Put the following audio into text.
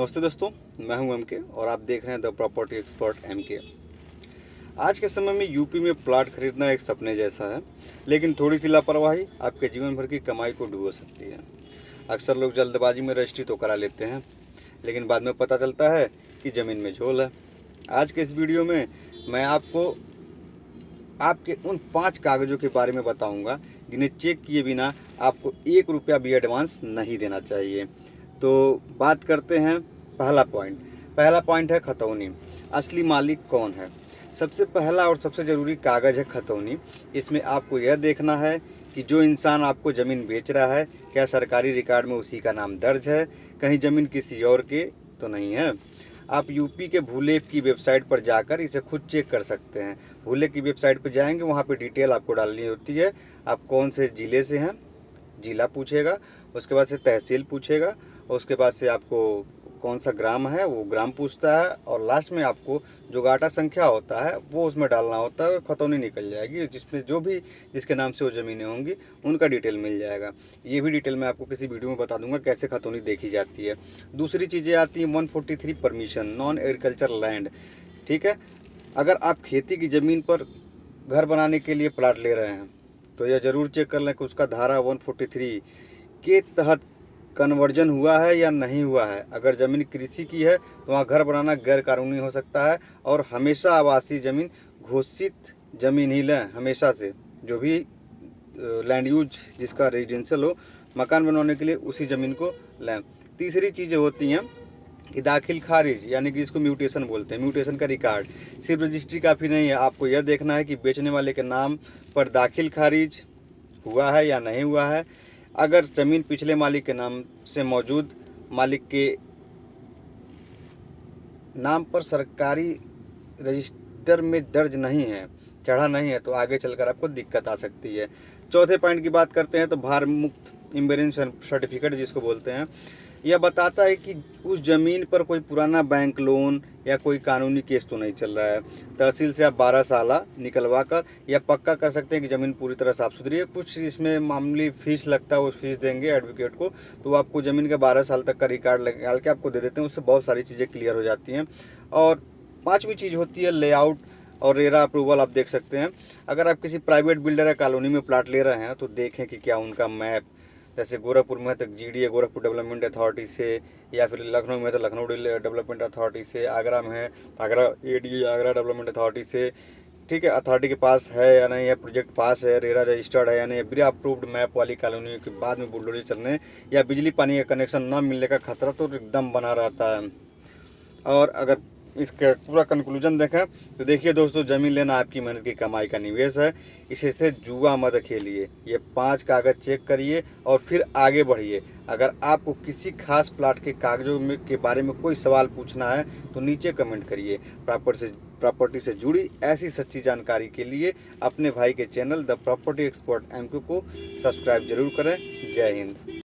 नमस्ते दोस्तों, मैं हूं एमके और आप देख रहे हैं द प्रॉपर्टी एक्सपर्ट एमके। आज के समय में यूपी में प्लाट खरीदना एक सपने जैसा है, लेकिन थोड़ी सी लापरवाही आपके जीवन भर की कमाई को डुबो सकती है। अक्सर लोग जल्दबाजी में रजिस्ट्री तो करा लेते हैं, लेकिन बाद में पता चलता है कि ज़मीन में झोल है। आज के इस वीडियो में मैं आपको आपके उन 5 कागज़ों के बारे में बताऊंगा जिन्हें चेक किए बिना आपको 1 रुपया भी एडवांस नहीं देना चाहिए। तो बात करते हैं पहला पॉइंट है खतौनी। असली मालिक कौन है? सबसे पहला और सबसे ज़रूरी कागज़ है खतौनी। इसमें आपको यह देखना है कि जो इंसान आपको ज़मीन बेच रहा है, क्या सरकारी रिकॉर्ड में उसी का नाम दर्ज है, कहीं ज़मीन किसी और के तो नहीं है। आप यूपी के भूलेप की वेबसाइट पर जाकर इसे खुद चेक कर सकते हैं। भूले की वेबसाइट पर जाएंगे, वहाँ पे डिटेल आपको डालनी होती है। आप कौन से ज़िले से हैं, ज़िला पूछेगा, उसके बाद से तहसील पूछेगा, और उसके बाद से आपको कौन सा ग्राम है वो ग्राम पूछता है, और लास्ट में आपको जो गाटा संख्या होता है वो उसमें डालना होता है। खतौनी निकल जाएगी जिसमें जो भी जिसके नाम से वो ज़मीनें होंगी उनका डिटेल मिल जाएगा। ये भी डिटेल मैं आपको किसी वीडियो में बता दूंगा कैसे खतौनी देखी जाती है। दूसरी चीज़ें आती हैं 143 परमिशन, नॉन एग्रीकल्चर लैंड। ठीक है, अगर आप खेती की ज़मीन पर घर बनाने के लिए प्लाट ले रहे हैं तो यह ज़रूर चेक कर लें कि उसका धारा 143 के तहत कन्वर्जन हुआ है या नहीं हुआ है। अगर ज़मीन कृषि की है तो वहाँ घर बनाना गैर कानूनी हो सकता है, और हमेशा आवासीय ज़मीन घोषित ज़मीन ही लें हमेशा से। जो भी लैंड यूज जिसका रेजिडेंशियल हो, मकान बनवाने के लिए उसी ज़मीन को लें। तीसरी चीज़ें होती हैं कि दाखिल खारिज, यानी कि इसको म्यूटेशन बोलते हैं। म्यूटेशन का रिकॉर्ड सिर्फ रजिस्ट्री काफ़ी नहीं है, आपको यह देखना है कि बेचने वाले के नाम पर दाखिल खारिज हुआ है या नहीं हुआ है। अगर ज़मीन पिछले मालिक के नाम से मौजूद मालिक के नाम पर सरकारी रजिस्टर में दर्ज नहीं है, चढ़ा नहीं है, तो आगे चलकर आपको दिक्कत आ सकती है। चौथे पॉइंट की बात करते हैं तो भार मुक्त इम्बेरेंस सर्टिफिकेट जिसको बोलते हैं, यह बताता है कि उस ज़मीन पर कोई पुराना बैंक लोन या कोई कानूनी केस तो नहीं चल रहा है। तहसील से आप 12 साला निकलवा कर या पक्का कर सकते हैं कि ज़मीन पूरी तरह साफ़ सुथरी है। कुछ इसमें मामूली फ़ीस लगता है, वो फीस देंगे एडवोकेट को, तो वो आपको ज़मीन का 12 साल तक का रिकॉर्ड निकाल के आपको दे देते हैं। उससे बहुत सारी चीज़ें क्लियर हो जाती हैं। और पाँचवीं चीज़ होती है लेआउट और रेरा अप्रूवल। आप देख सकते हैं, अगर आप किसी प्राइवेट बिल्डर या कॉलोनी में प्लाट ले रहे हैं तो देखें कि क्या उनका मैप, जैसे गोरखपुर में है तो जीडीए गोरखपुर डेवलपमेंट अथॉरिटी से, या फिर लखनऊ में है तो लखनऊ डेवलपमेंट अथॉरिटी से, आगरा में है तो Agra ADA Agra development authority से। ठीक है, अथॉरिटी के पास है या नहीं है, प्रोजेक्ट पास है, रेरा रजिस्टर्ड है या नहीं, प्री अप्रूव्ड मैप वाली कॉलोनी के बाद में बुलडोजर चलने या बिजली पानी का कनेक्शन ना मिलने का खतरा तो एकदम बना रहता है। और अगर इसका पूरा कंक्लूजन देखें तो देखिए दोस्तों, ज़मीन लेना आपकी मेहनत की कमाई का निवेश है। इसे से जुआ मत खेलिए। ये 5 कागज़ चेक करिए और फिर आगे बढ़िए। अगर आपको किसी खास प्लाट के कागज़ों में के बारे में कोई सवाल पूछना है तो नीचे कमेंट करिए। प्रॉपर्टी से जुड़ी ऐसी सच्ची जानकारी के लिए अपने भाई के channel the property expert MK को सब्सक्राइब जरूर करें। जय हिंद।